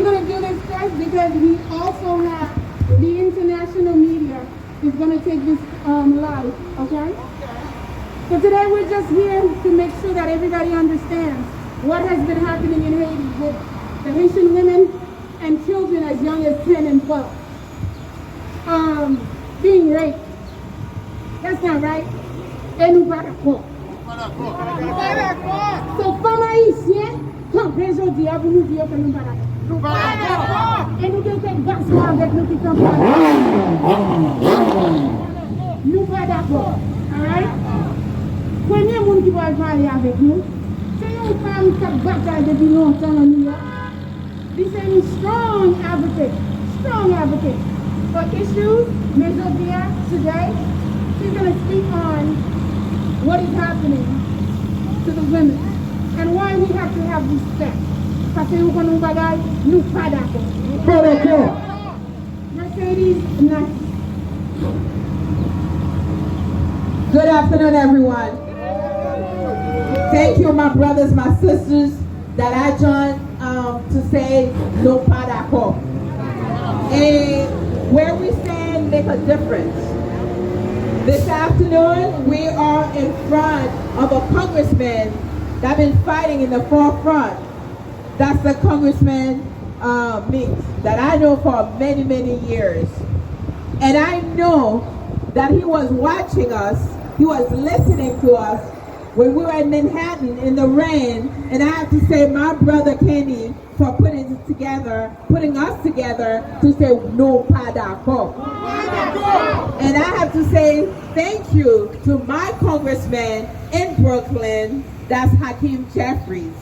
I'm going to do this first because we also have the international media is going to take this live, okay? So today we're just here to make sure that everybody understands what has been happening in Haiti with the Haitian women and children as young as 10 and 12 being raped. That's not right. Et nous pas d'accord. So, femmes haïtiennes, quand je dis à vous nous dire que nous pas d'accord. Nous pas d'accord. Et nous devons être garçons avec nous qui sont pas d'accord. Nous pas d'accord. Alright? Premier monde qui va parler avec nous, c'est une femme qui a bataille depuis longtemps en New York. This is a strong advocate for issues. Mesodia today, she's going to speak on what is happening to the women and why we have to have respect. Parce que nous connaissons bagaille, nous pas d'accord. Mercedes, next. Good afternoon, everyone. Thank you, my brothers, my sisters, that I joined to say no pas d'accord. And where we stand make a difference. This afternoon, we are in front of a congressman that's been fighting in the forefront. That's the Congressman Meeks that I know for many, many years. And I know that he was watching us, he was listening to us when we were in Manhattan in the rain. And I have to say, my brother Kenny, for putting us together to say no pas d'accord. And I have to say thank you to my congressman in Brooklyn, that's Hakeem Jeffries.